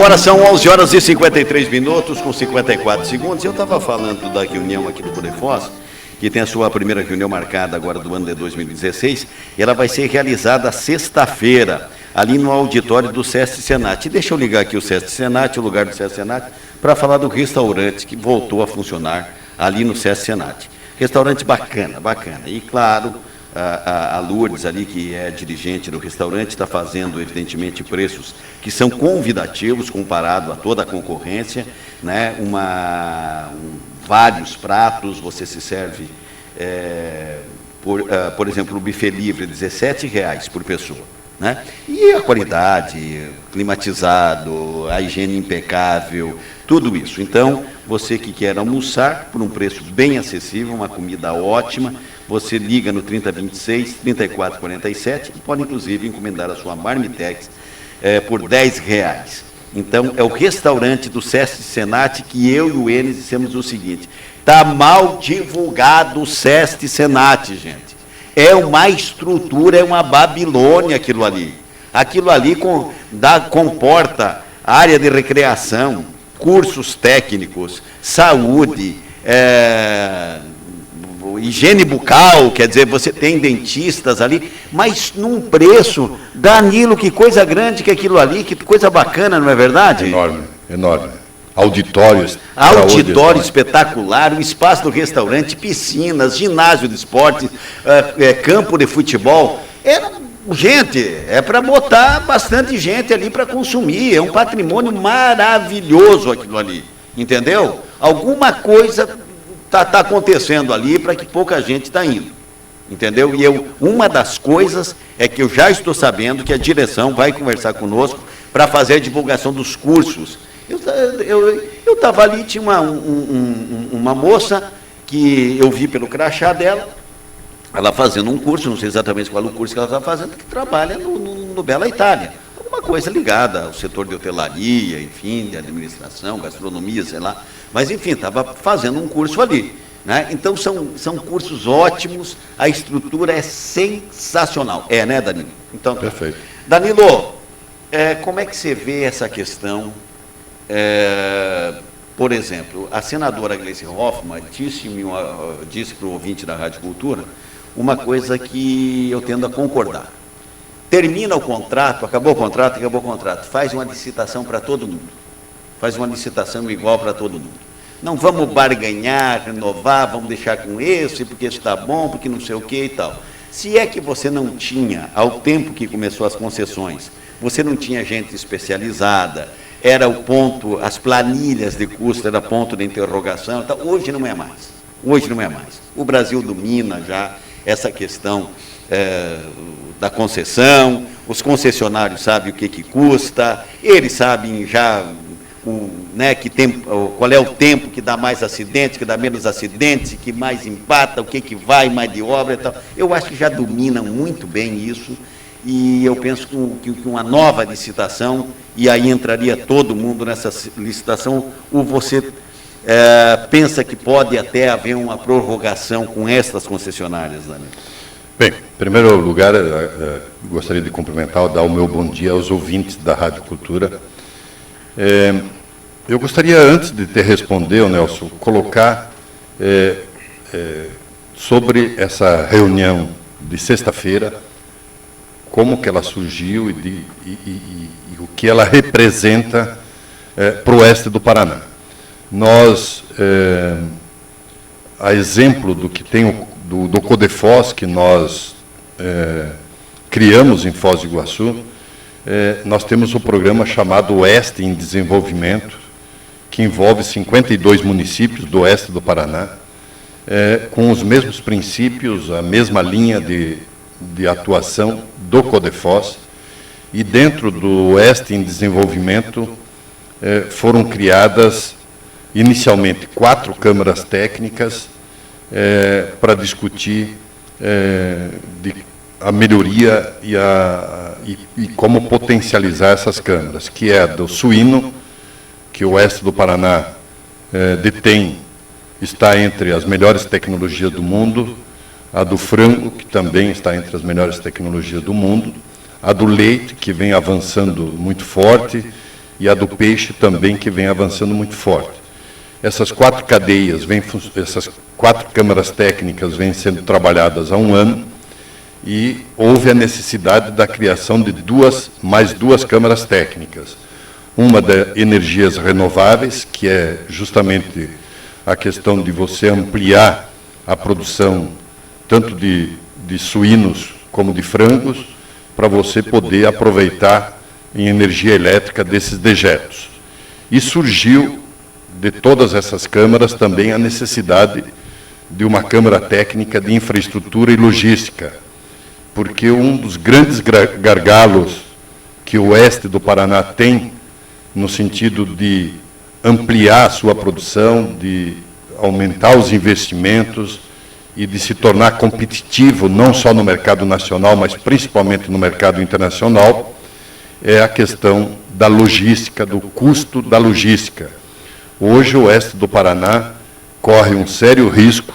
Agora são 11 horas e 53 minutos, com 54 segundos. Eu estava falando da reunião aqui do Codefós, que tem a sua primeira reunião marcada agora do ano de 2016, e ela vai ser realizada sexta-feira, ali no auditório do SESC Senat. Deixa eu ligar aqui o SESC Senat, o lugar do SESC Senat, para falar do restaurante que voltou a funcionar ali no SESC Senat. Restaurante bacana, bacana. E, claro, a Lourdes ali, que é dirigente do restaurante, está fazendo, evidentemente, preços que são convidativos comparado a toda a concorrência, né? Vários pratos, você se serve, por exemplo, o buffet livre, R$17 por pessoa, né? E a qualidade, climatizado, a higiene impecável, tudo isso. Então, você que quer almoçar por um preço bem acessível, uma comida ótima, você liga no 3026-3447 e pode, inclusive, encomendar a sua marmitex por R$10. Então, é o restaurante do SESC Senat que eu e o Enes dissemos o seguinte: está mal divulgado o SESC Senat, gente. É uma estrutura, é uma Babilônia aquilo ali. Aquilo ali comporta área de recreação, cursos técnicos, saúde, higiene bucal, quer dizer, você tem dentistas ali, mas num preço, Danilo, que coisa grande que é aquilo ali, que coisa bacana, não é verdade? Enorme, enorme. Auditórios. Auditório espetacular, o espaço do restaurante, piscinas, ginásio de esporte, campo de futebol. Gente, é para botar bastante gente ali para consumir, é um patrimônio maravilhoso aquilo ali, entendeu? Alguma coisa está acontecendo ali para que pouca gente está indo, entendeu? E uma das coisas é que eu já estou sabendo que a direção vai conversar conosco para fazer a divulgação dos cursos. Eu estava ali, tinha uma moça que eu vi pelo crachá dela, ela fazendo um curso, não sei exatamente qual é o curso que ela está fazendo, que trabalha no Bela Itália. Alguma coisa ligada ao setor de hotelaria, enfim, de administração, gastronomia, sei lá. Mas, enfim, estava fazendo um curso ali, né? Então, são cursos ótimos, a estrutura é sensacional. Né, Danilo? Então, perfeito. Danilo, como é que você vê essa questão? Por exemplo, a senadora Gleice Hoffmann disse para o ouvinte da Rádio Cultura uma coisa que eu tendo a concordar. Termina o contrato, acabou o contrato, faz uma licitação para todo mundo. Faz uma licitação igual para todo mundo. Não vamos barganhar, renovar, vamos deixar com esse, porque isso está bom, porque não sei o que e tal. Se é que você não tinha, ao tempo que começou as concessões, você não tinha gente especializada, era o ponto, as planilhas de custo era ponto de interrogação, então, hoje não é mais. Hoje não é mais. O Brasil domina já essa questão da concessão, os concessionários sabem o que custa, eles sabem já qual é o tempo que dá mais acidentes, que dá menos acidentes, que mais empata, o que vai mais de obra e tal. Eu acho que já dominam muito bem isso, e eu penso que uma nova licitação, e aí entraria todo mundo nessa licitação, ou você pensa que pode até haver uma prorrogação com estas concessionárias, Danilo? Bem, em primeiro lugar, gostaria de cumprimentar, dar o meu bom dia aos ouvintes da Rádio Cultura. Eu gostaria, antes de te responder, Nelson, colocar sobre essa reunião de sexta-feira, como que ela surgiu e o que ela representa para o oeste do Paraná. Nós, a exemplo do que tem do Codefós, que nós criamos em Foz do Iguaçu, nós temos um programa chamado Oeste em Desenvolvimento, que envolve 52 municípios do oeste do Paraná, com os mesmos princípios, a mesma linha de atuação do Codefós, e dentro do Oeste em Desenvolvimento foram criadas inicialmente 4 câmaras técnicas para discutir a melhoria e como potencializar essas câmaras, que é a do suíno, que o oeste do Paraná detém, está entre as melhores tecnologias do mundo, a do frango, que também está entre as melhores tecnologias do mundo, a do leite, que vem avançando muito forte, e a do peixe também, que vem avançando muito forte. Essas 4 cadeias, essas 4 câmaras técnicas vêm sendo trabalhadas há um ano, e houve a necessidade da criação de mais duas câmaras técnicas. Uma de energias renováveis, que é justamente a questão de você ampliar a produção tanto de suínos como de frangos, para você poder aproveitar em energia elétrica desses dejetos. E surgiu de todas essas câmaras também a necessidade de uma câmara técnica de infraestrutura e logística, porque um dos grandes gargalos que o oeste do Paraná tem, no sentido de ampliar a sua produção, de aumentar os investimentos e de se tornar competitivo, não só no mercado nacional, mas principalmente no mercado internacional, é a questão da logística, do custo da logística. Hoje, o oeste do Paraná corre um sério risco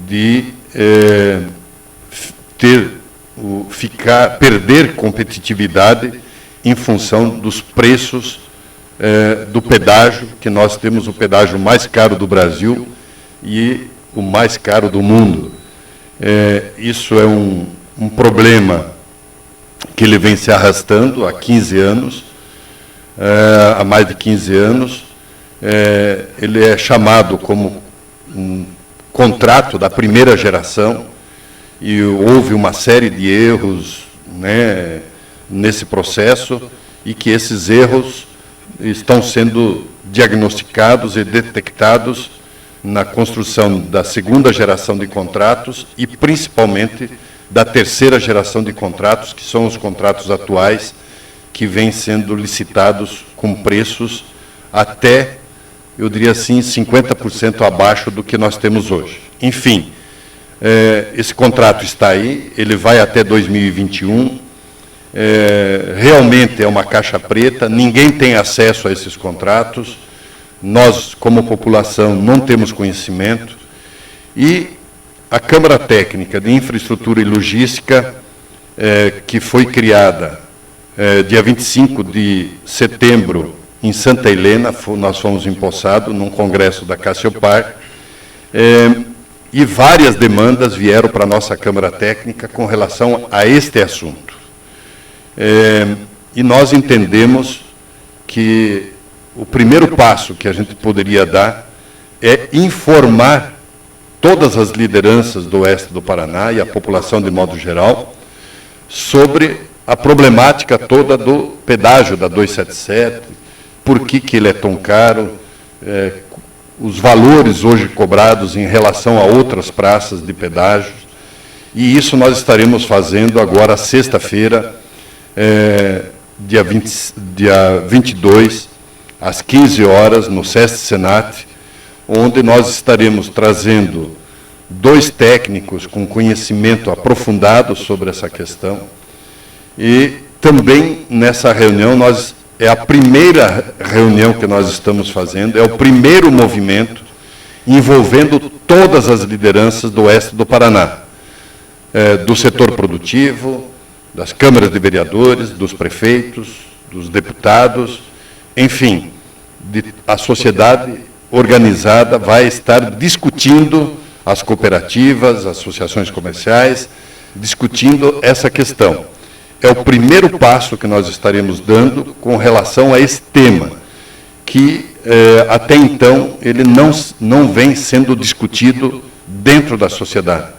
de perder competitividade em função dos preços do pedágio, que nós temos o pedágio mais caro do Brasil e o mais caro do mundo. Isso é um problema que ele vem se arrastando há 15 anos, há mais de 15 anos. Ele é chamado como um contrato da primeira geração, e houve uma série de erros, né, nesse processo, e que esses erros estão sendo diagnosticados e detectados na construção da segunda geração de contratos e, principalmente, da terceira geração de contratos, que são os contratos atuais, que vêm sendo licitados com preços até, eu diria assim, 50% abaixo do que nós temos hoje. Enfim, esse contrato está aí, ele vai até 2021, realmente é uma caixa preta, ninguém tem acesso a esses contratos, nós, como população, não temos conhecimento, e a Câmara Técnica de Infraestrutura e Logística, que foi criada dia 25 de setembro, em Santa Helena, nós fomos empossados num congresso da Cassiopar, e várias demandas vieram para a nossa Câmara Técnica com relação a este assunto. E nós entendemos que o primeiro passo que a gente poderia dar é informar todas as lideranças do oeste do Paraná e a população de modo geral sobre a problemática toda do pedágio da 277, por que ele é tão caro, os valores hoje cobrados em relação a outras praças de pedágio. E isso nós estaremos fazendo agora, sexta-feira, dia 22, às 15 horas, no SESC Senat, onde nós estaremos trazendo 2 técnicos com conhecimento aprofundado sobre essa questão. E também nessa reunião, é a primeira reunião que nós estamos fazendo, é o primeiro movimento envolvendo todas as lideranças do oeste do Paraná, do setor produtivo, das câmaras de vereadores, dos prefeitos, dos deputados, enfim, a sociedade organizada vai estar discutindo, as cooperativas, as associações comerciais, discutindo essa questão. É o primeiro passo que nós estaremos dando com relação a esse tema, que até então ele não vem sendo discutido dentro da sociedade.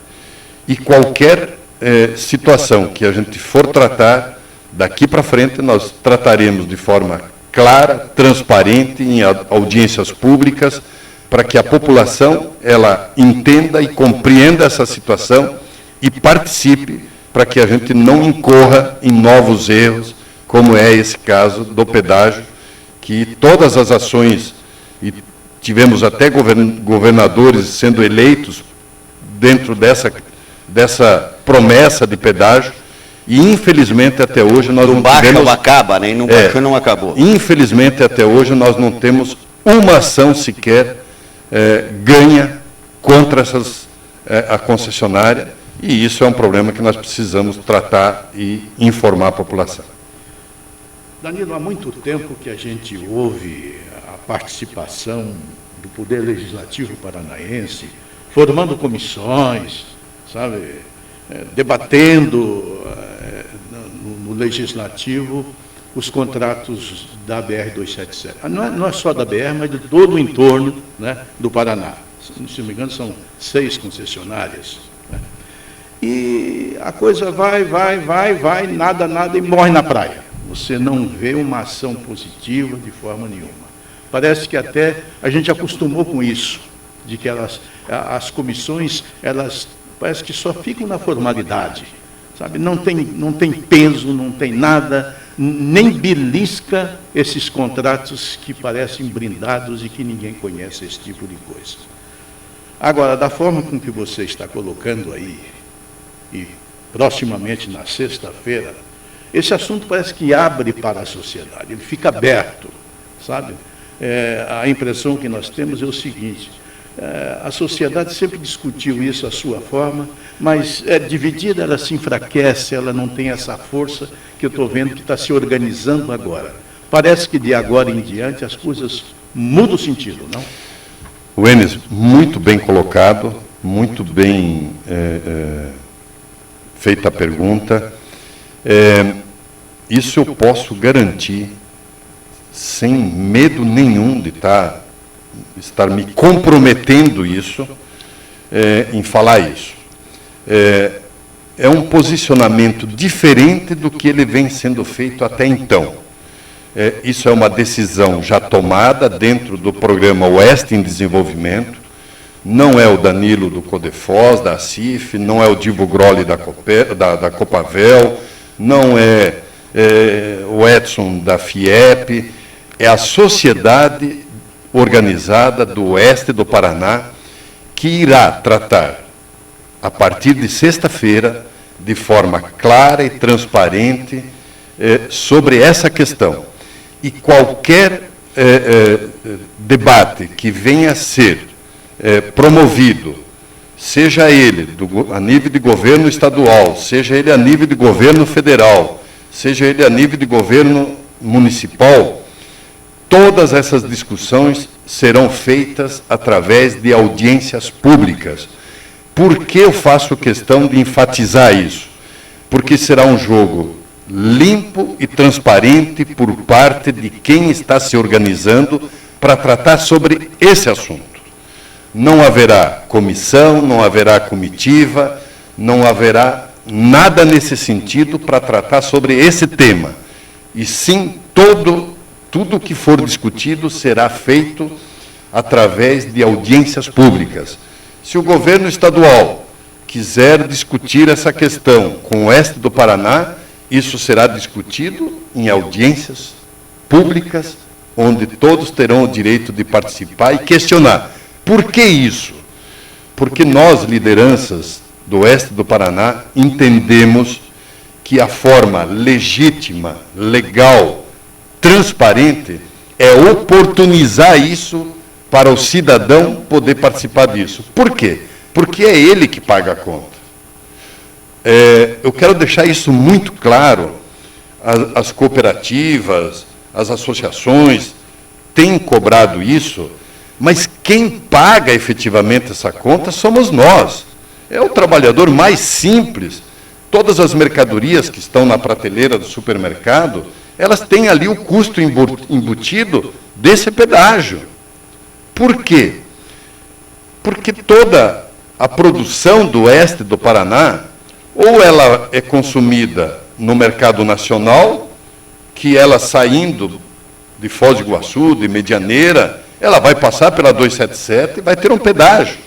E qualquer situação que a gente for tratar, daqui para frente nós trataremos de forma clara, transparente, em audiências públicas, para que a população ela entenda e compreenda essa situação e participe, para que a gente não incorra em novos erros, como é esse caso do pedágio, que todas as ações, e tivemos até governadores sendo eleitos dentro dessa promessa de pedágio, e infelizmente até hoje nós não tivemos... Não acaba, né? Não acabou. Infelizmente até hoje nós não temos uma ação sequer ganha contra a concessionária, e isso é um problema que nós precisamos tratar e informar a população. Danilo, há muito tempo que a gente ouve a participação do Poder Legislativo paranaense, formando comissões, sabe, debatendo no Legislativo os contratos da BR-277. Não é só da BR, mas de todo o entorno, né, do Paraná. Se não me engano, são 6 concessionárias. Né? E a coisa vai, nada, e morre na praia. Você não vê uma ação positiva de forma nenhuma. Parece que até a gente acostumou com isso, de que as comissões, elas parece que só ficam na formalidade, sabe? Não tem peso, não tem nada, nem belisca esses contratos que parecem blindados e que ninguém conhece esse tipo de coisa. Agora, da forma com que você está colocando aí, e proximamente na sexta-feira, esse assunto parece que abre para a sociedade, ele fica aberto, sabe? A impressão que nós temos é o seguinte, a sociedade sempre discutiu isso à sua forma, mas dividida ela se enfraquece, ela não tem essa força que eu estou vendo que está se organizando agora. Parece que de agora em diante as coisas mudam o sentido, não? Wenes, muito bem colocado, muito bem feita a pergunta. Isso eu posso garantir, sem medo nenhum de estar me comprometendo em falar isso. É um posicionamento diferente do que ele vem sendo feito até então. Isso é uma decisão já tomada dentro do programa Oeste em Desenvolvimento. Não é o Danilo do Codefós, da CIF, não é o Divo Grolli da Copavel, não é o Edson da FIEP, é a sociedade organizada do Oeste do Paraná que irá tratar, a partir de sexta-feira, de forma clara e transparente, sobre essa questão. E qualquer debate que venha a ser promovido, seja ele a nível de governo estadual, seja ele a nível de governo federal, seja ele a nível de governo municipal, todas essas discussões serão feitas através de audiências públicas. Por que eu faço questão de enfatizar isso? Porque será um jogo limpo e transparente por parte de quem está se organizando para tratar sobre esse assunto. Não haverá comissão, não haverá comitiva, não haverá nada nesse sentido para tratar sobre esse tema. E sim, tudo que for discutido será feito através de audiências públicas. Se o governo estadual quiser discutir essa questão com o Oeste do Paraná, isso será discutido em audiências públicas, onde todos terão o direito de participar e questionar. Por que isso? Porque nós, lideranças do Oeste do Paraná, entendemos que a forma legítima, legal, transparente, é oportunizar isso para o cidadão poder participar disso. Por quê? Porque é ele que paga a conta. Eu quero deixar isso muito claro. As cooperativas, as associações têm cobrado isso, mas quem paga efetivamente essa conta somos nós. É o trabalhador mais simples. Todas as mercadorias que estão na prateleira do supermercado, elas têm ali o custo embutido desse pedágio. Por quê? Porque toda a produção do Oeste do Paraná, ou ela é consumida no mercado nacional, que ela saindo de Foz do Iguaçu, de Medianeira, ela vai passar pela 277 e vai ter um pedágio.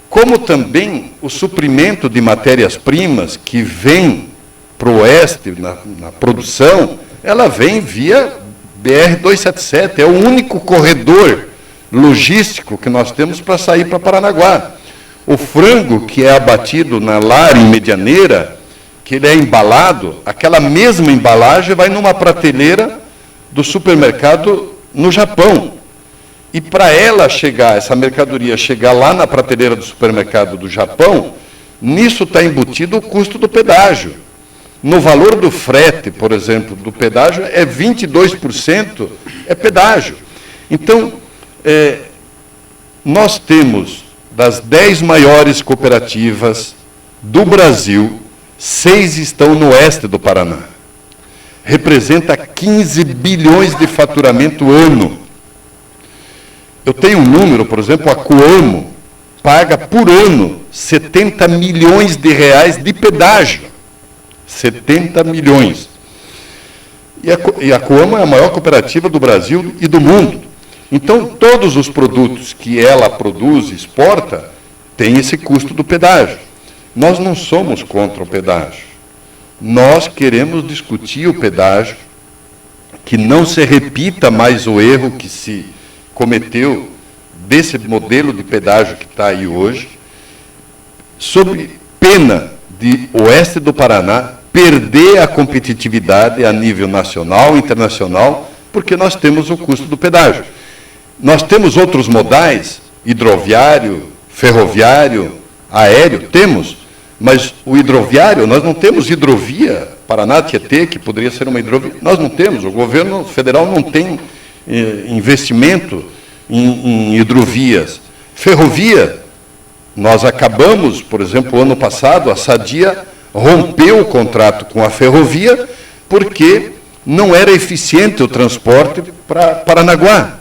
Como também o suprimento de matérias-primas que vem para o Oeste, na produção, ela vem via BR-277, é o único corredor logístico que nós temos para sair para Paranaguá. O frango que é abatido na Lar em Medianeira, que ele é embalado, aquela mesma embalagem vai numa prateleira do supermercado no Japão. E para ela chegar, essa mercadoria chegar lá na prateleira do supermercado do Japão, nisso está embutido o custo do pedágio. No valor do frete, por exemplo, do pedágio, 22% é pedágio. Então, nós temos, das 10 maiores cooperativas do Brasil, 6 estão no oeste do Paraná. Representa 15 bilhões de faturamento ano. Eu tenho um número, por exemplo, a Coamo paga por ano 70 milhões de reais de pedágio. 70 milhões. E a Coamo é a maior cooperativa do Brasil e do mundo. Então, todos os produtos que ela produz e exporta têm esse custo do pedágio. Nós não somos contra o pedágio. Nós queremos discutir o pedágio, que não se repita mais o erro que se cometeu desse modelo de pedágio que está aí hoje, sob pena de oeste do Paraná perder a competitividade a nível nacional e internacional, porque nós temos o custo do pedágio. Nós temos outros modais, hidroviário, ferroviário, aéreo, temos, mas o hidroviário, nós não temos hidrovia, Paraná-Tietê, que poderia ser uma hidrovia, nós não temos, o governo federal não tem investimento em hidrovias. Ferrovia, nós acabamos, por exemplo, ano passado, a Sadia rompeu o contrato com a ferrovia porque não era eficiente o transporte para Paranaguá.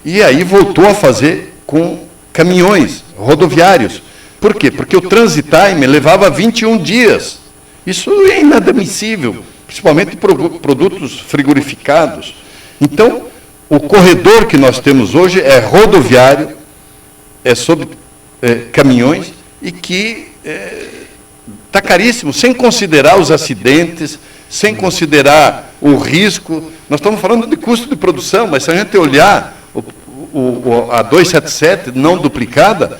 E aí voltou a fazer com caminhões rodoviários. Por quê? Porque o transit time levava 21 dias. Isso é inadmissível, principalmente produtos frigorificados. Então, o corredor que nós temos hoje é rodoviário, é sobre caminhões, e que está caríssimo, sem considerar os acidentes, sem considerar o risco. Nós estamos falando de custo de produção, mas se a gente olhar a 277 não duplicada,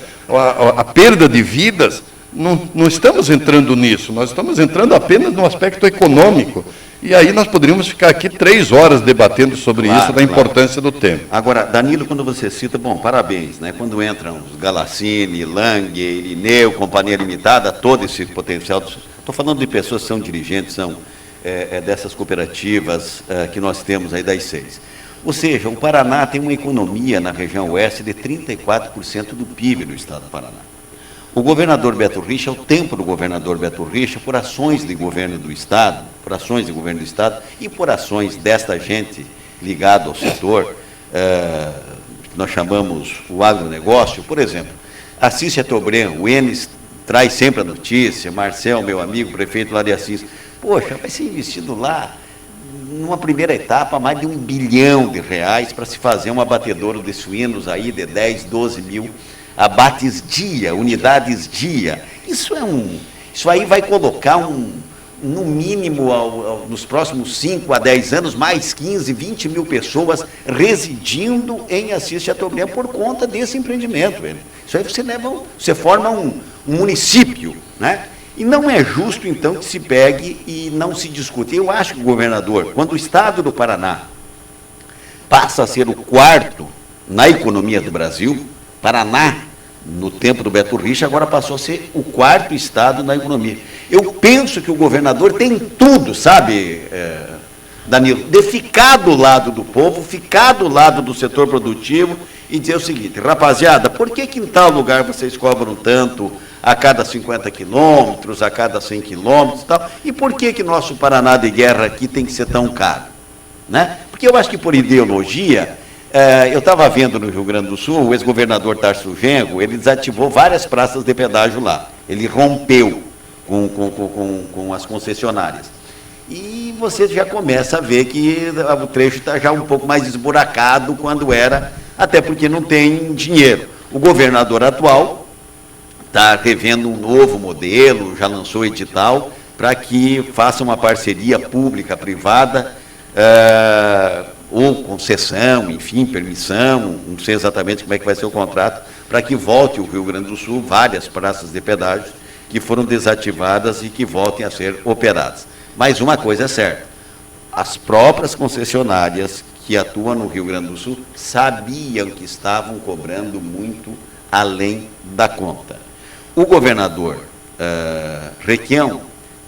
a perda de vidas, não estamos entrando nisso, nós estamos entrando apenas no aspecto econômico. E aí nós poderíamos ficar aqui 3 horas debatendo sobre isso, da importância do tema. Agora, Danilo, quando você cita, bom, parabéns, né? Quando entram os Galassini, Lang, Irineu, Companhia Limitada, todo esse potencial. Estou falando de pessoas que são dirigentes, são dessas cooperativas que nós temos aí das 6. Ou seja, o Paraná tem uma economia na região oeste de 34% do PIB do estado do Paraná. O governador Beto Richa, o tempo do governador Beto Richa, por ações de governo do Estado, e por ações desta gente ligada ao setor, que nós chamamos o agronegócio, por exemplo, Assis Chateaubriand, o Enes traz sempre a notícia, Marcel, meu amigo, prefeito lá de Assis, poxa, vai ser investido lá, numa primeira etapa, mais de R$1 bilhão para se fazer um abatedouro de suínos aí de 10, 12 mil abates dia, unidades dia. Isso aí vai colocar no mínimo, nos próximos 5 a 10 anos, mais 15, 20 mil pessoas residindo em Assis Chateaubriand por conta desse empreendimento. Velho. Isso aí você forma um município, né? E não é justo, então, que se pegue e não se discute. Eu acho que o governador, quando o estado do Paraná passa a ser o 4º na economia do Brasil, Paraná, no tempo do Beto Richa, agora passou a ser o 4º estado na economia. Eu penso que o governador tem tudo, sabe, Danilo, de ficar do lado do povo, ficar do lado do setor produtivo e dizer o seguinte, rapaziada, por que em tal lugar vocês cobram tanto a cada 50 quilômetros, a cada 100 quilômetros e tal, e por que nosso Paraná de guerra aqui tem que ser tão caro? Né? Porque eu acho que por ideologia, eu estava vendo no Rio Grande do Sul, o ex-governador Tarso Genro, ele desativou várias praças de pedágio lá, ele rompeu com as concessionárias. E você já começa a ver que o trecho está já um pouco mais esburacado quando era, até porque não tem dinheiro. O governador atual está revendo um novo modelo, já lançou edital, para que faça uma parceria pública-privada, ou concessão, enfim, permissão, não sei exatamente como é que vai ser o contrato, para que volte o Rio Grande do Sul, várias praças de pedágio que foram desativadas e que voltem a ser operadas. Mas uma coisa é certa, as próprias concessionárias que atuam no Rio Grande do Sul sabiam que estavam cobrando muito além da conta. O governador Requião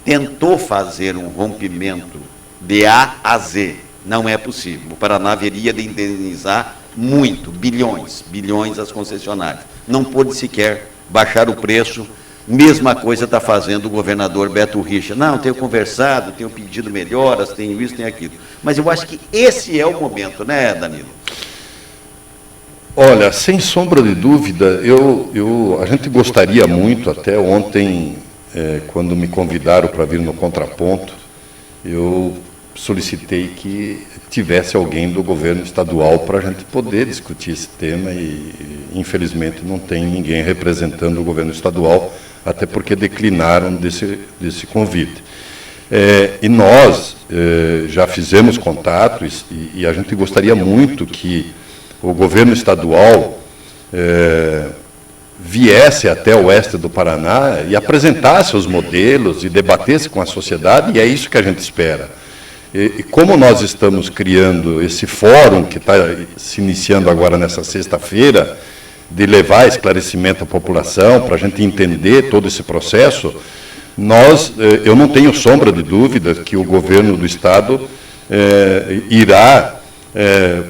tentou fazer um rompimento de A a Z. Não é possível. O Paraná haveria de indenizar muito, bilhões às concessionárias. Não pôde sequer baixar o preço. Mesma coisa está fazendo o governador Beto Richa. Não, tenho conversado, tenho pedido melhoras, tenho isso, tenho aquilo. Mas eu acho que esse é o momento, né, Danilo? Olha, sem sombra de dúvida, a gente gostaria muito, até ontem, quando me convidaram para vir no Contraponto, eu solicitei que tivesse alguém do governo estadual para a gente poder discutir esse tema e, infelizmente, não tem ninguém representando o governo estadual, até porque declinaram desse convite. E nós já fizemos contatos e a gente gostaria muito que o governo estadual viesse até o oeste do Paraná e apresentasse os modelos e debatesse com a sociedade, e é isso que a gente espera. E como nós estamos criando esse fórum, que está se iniciando agora nessa sexta-feira, de levar esclarecimento à população, para a gente entender todo esse processo, eu não tenho sombra de dúvida que o governo do Estado irá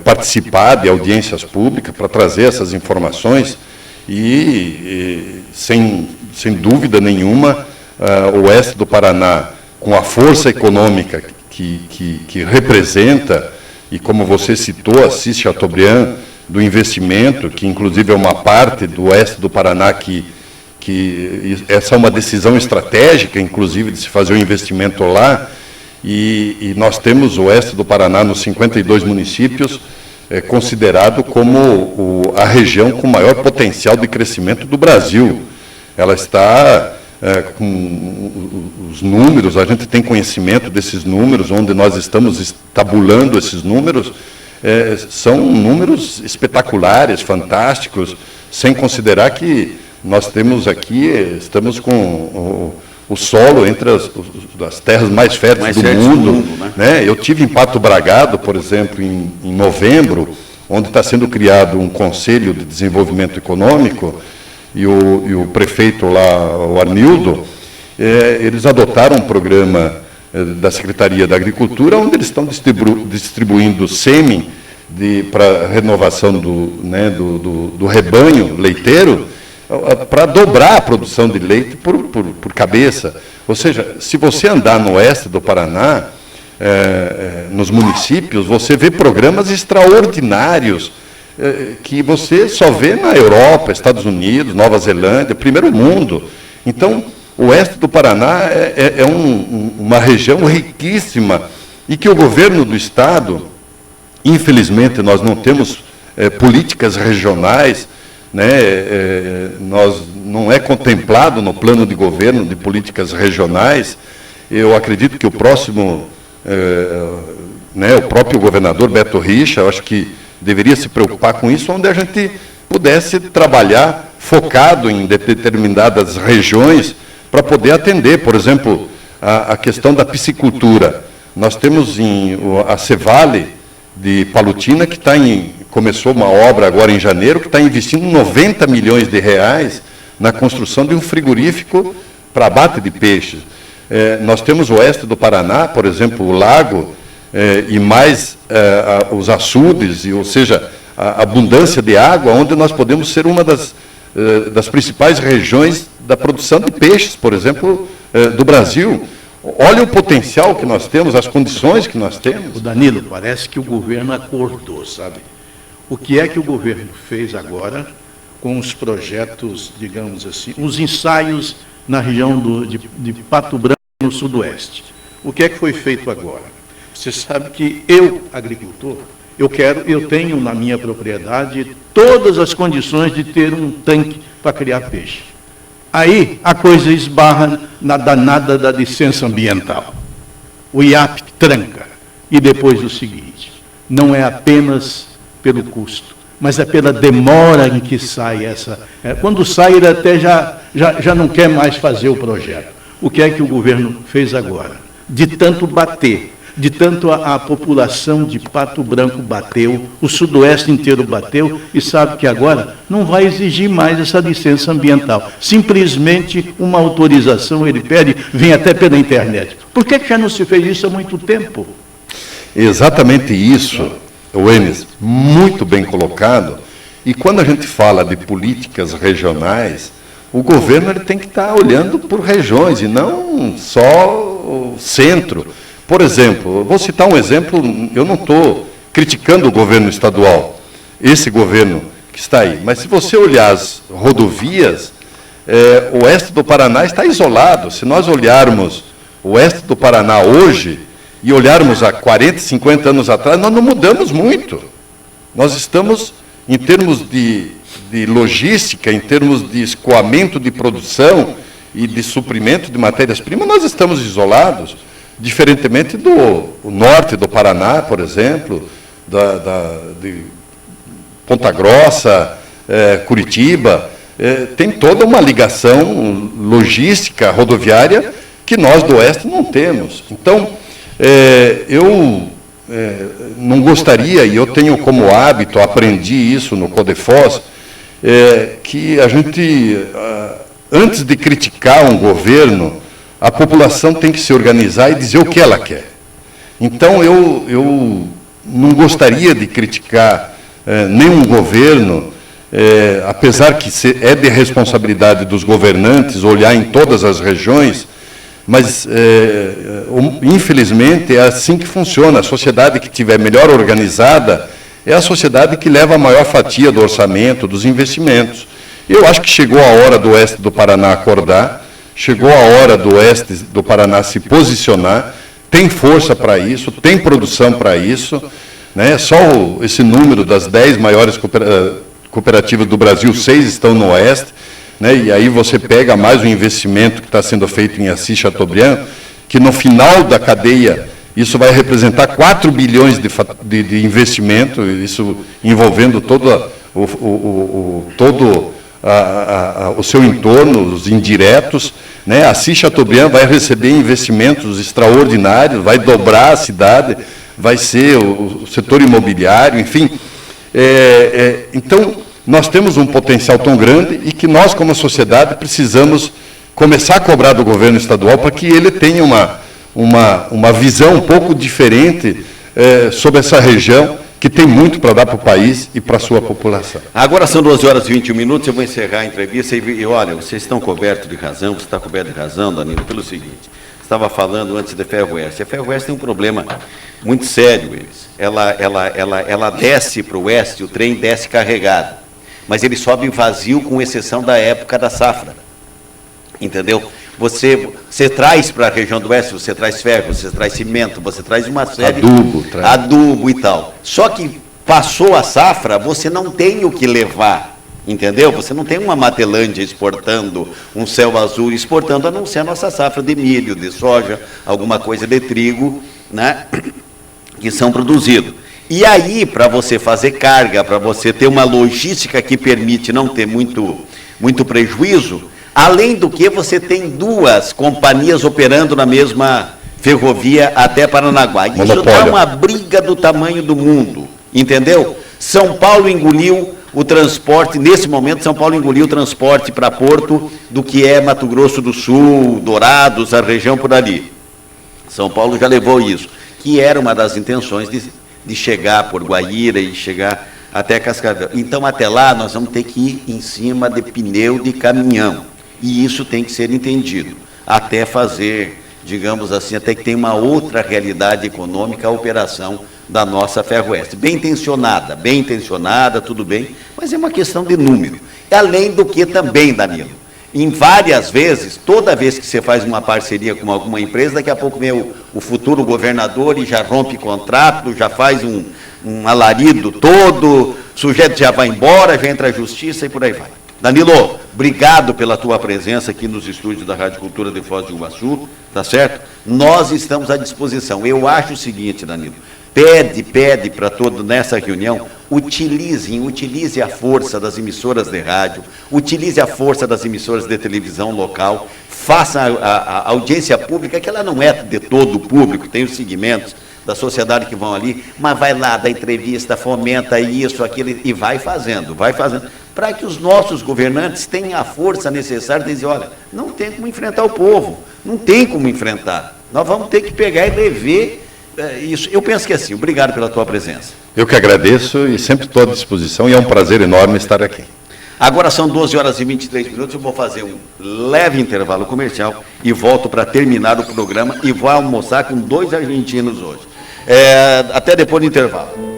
participar de audiências públicas para trazer essas informações e sem dúvida nenhuma, o oeste do Paraná, com a força econômica que representa, e como você citou, Assis Chateaubriand, do investimento, que inclusive é uma parte do oeste do Paraná, que essa é uma decisão estratégica, inclusive, de se fazer um investimento lá, e nós temos o oeste do Paraná, nos 52 municípios, considerado como a região com maior potencial de crescimento do Brasil. Ela está com os números, a gente tem conhecimento desses números, onde nós estamos tabulando esses números, são números espetaculares, fantásticos, sem considerar que nós temos aqui, estamos com o solo entre as terras mais férteis do mundo, né? Eu tive em Pato Bragado, por exemplo, em novembro, onde está sendo criado um Conselho de Desenvolvimento Econômico, e o prefeito lá, o Arnildo, eles adotaram um programa da Secretaria da Agricultura, onde eles estão distribuindo sêmen para renovação do rebanho leiteiro, para dobrar a produção de leite por cabeça. Ou seja, se você andar no oeste do Paraná, nos municípios, você vê programas extraordinários, que você só vê na Europa, Estados Unidos, Nova Zelândia, primeiro mundo. Então, o oeste do Paraná é uma região riquíssima e que o governo do Estado, infelizmente, nós não temos políticas regionais, né? Não é contemplado no plano de governo de políticas regionais. Eu acredito que o próximo, o próprio governador Beto Richa, eu acho que deveria se preocupar com isso, onde a gente pudesse trabalhar focado em determinadas regiões para poder atender, por exemplo, a questão da piscicultura. Nós temos a Cevale de Palutina, que começou uma obra agora em janeiro, que está investindo 90 milhões de reais na construção de um frigorífico para abate de peixes. Nós temos o oeste do Paraná, por exemplo, o lago, e mais os açudes, ou seja, a abundância de água, onde nós podemos ser uma das principais regiões da produção de peixes, por exemplo, do Brasil. Olha o potencial que nós temos, as condições que nós temos. O Danilo, parece que o governo acordou, sabe? O que é que o governo fez agora com os projetos, digamos assim, os ensaios na região de Pato Branco, no sudoeste? O que é que foi feito agora? Você sabe que eu, agricultor, eu tenho na minha propriedade todas as condições de ter um tanque para criar peixe. Aí a coisa esbarra na danada da licença ambiental. O IAP tranca. E depois o seguinte, não é apenas pelo custo, mas é pela demora em que sai essa... quando sai, ele até já não quer mais fazer o projeto. O que é que o governo fez agora? De tanto bater, de tanto a população de Pato Branco bateu, o sudoeste inteiro bateu, e sabe que agora não vai exigir mais essa licença ambiental. Simplesmente uma autorização, ele pede, vem até pela internet. Por que já não se fez isso há muito tempo? Exatamente isso, Enes, muito bem colocado. E quando a gente fala de políticas regionais, o governo ele tem que estar olhando por regiões e não só o centro. Por exemplo, eu vou citar um exemplo, eu não estou criticando o governo estadual, esse governo que está aí, mas se você olhar as rodovias, o oeste do Paraná está isolado. Se nós olharmos o oeste do Paraná hoje e olharmos há 40, 50 anos atrás, nós não mudamos muito. Nós estamos, em termos de logística, em termos de escoamento de produção e de suprimento de matérias-primas, nós estamos isolados, diferentemente do norte do Paraná, por exemplo, de Ponta Grossa, Curitiba, tem toda uma ligação logística rodoviária que nós do oeste não temos. Então, eu não gostaria, e eu tenho como hábito, aprendi isso no Codefós, que a gente, antes de criticar um governo, a população tem que se organizar e dizer o que ela quer. Então, eu não gostaria de criticar nenhum governo, apesar que é de responsabilidade dos governantes olhar em todas as regiões, mas, infelizmente, é assim que funciona. A sociedade que estiver melhor organizada é a sociedade que leva a maior fatia do orçamento, dos investimentos. Eu acho que chegou a hora do oeste do Paraná acordar, chegou a hora do oeste do Paraná se posicionar, tem força para isso, tem produção para isso, né? Só esse número das 10 maiores cooperativas do Brasil, 6 estão no oeste, né? E aí você pega mais o investimento que está sendo feito em Assis Chateaubriand, que no final da cadeia isso vai representar 4 bilhões de investimento, isso envolvendo todo o seu entorno, os indiretos, né? Assis Chateaubriand vai receber investimentos extraordinários, vai dobrar a cidade, vai ser o setor imobiliário, enfim. Então, nós temos um potencial tão grande e que nós, como sociedade, precisamos começar a cobrar do governo estadual para que ele tenha uma visão um pouco diferente sobre essa região, que tem muito para dar para o país e para a sua população. Agora são 12 horas e 21 minutos, eu vou encerrar a entrevista e olha, vocês estão cobertos de razão, você está coberto de razão, Danilo, pelo seguinte, estava falando antes da Ferroeste. A Ferroeste tem um problema muito sério, ela desce para o oeste, o trem desce carregado, mas ele sobe vazio com exceção da época da safra, entendeu? Você traz para a região do oeste, você traz ferro, você traz cimento, você traz uma série de adubo e tal. Só que passou a safra, você não tem o que levar, entendeu? Você não tem uma Matelândia exportando, um Céu Azul exportando, a não ser a nossa safra de milho, de soja, alguma coisa de trigo, né, que são produzidos. E aí, para você fazer carga, para você ter uma logística que permite não ter muito prejuízo, além do que você tem 2 companhias operando na mesma ferrovia até Paranaguá. Isso dá uma briga do tamanho do mundo, entendeu? São Paulo engoliu o transporte, nesse momento São Paulo engoliu o transporte para Porto do que é Mato Grosso do Sul, Dourados, a região por ali. São Paulo já levou isso, que era uma das intenções de chegar por Guaíra e chegar até Cascavel. Então, até lá, nós vamos ter que ir em cima de pneu de caminhão. E isso tem que ser entendido, até fazer, digamos assim, até que tenha uma outra realidade econômica a operação da nossa Ferroeste. Bem intencionada, tudo bem, mas é uma questão de número. Além do que também, Danilo, em várias vezes, toda vez que você faz uma parceria com alguma empresa, daqui a pouco vem o futuro governador e já rompe contrato, já faz um alarido todo, o sujeito já vai embora, já entra a justiça e por aí vai. Danilo, obrigado pela tua presença aqui nos estúdios da Rádio Cultura de Foz do Iguaçu, tá certo? Nós estamos à disposição. Eu acho o seguinte, Danilo, pede para todos nessa reunião, utilize a força das emissoras de rádio, utilize a força das emissoras de televisão local, faça a audiência pública, que ela não é de todo o público, tem os segmentos da sociedade que vão ali, mas vai lá, dá entrevista, fomenta isso, aquilo, e vai fazendo, para que os nossos governantes tenham a força necessária de dizer, olha, não tem como enfrentar o povo, não tem como enfrentar, nós vamos ter que pegar e rever isso. Eu penso que é assim. Obrigado pela tua presença. Eu que agradeço e sempre estou à disposição, e é um prazer enorme estar aqui. Agora são 12 horas e 23 minutos, eu vou fazer um leve intervalo comercial e volto para terminar o programa e vou almoçar com 2 argentinos hoje. Até depois do intervalo.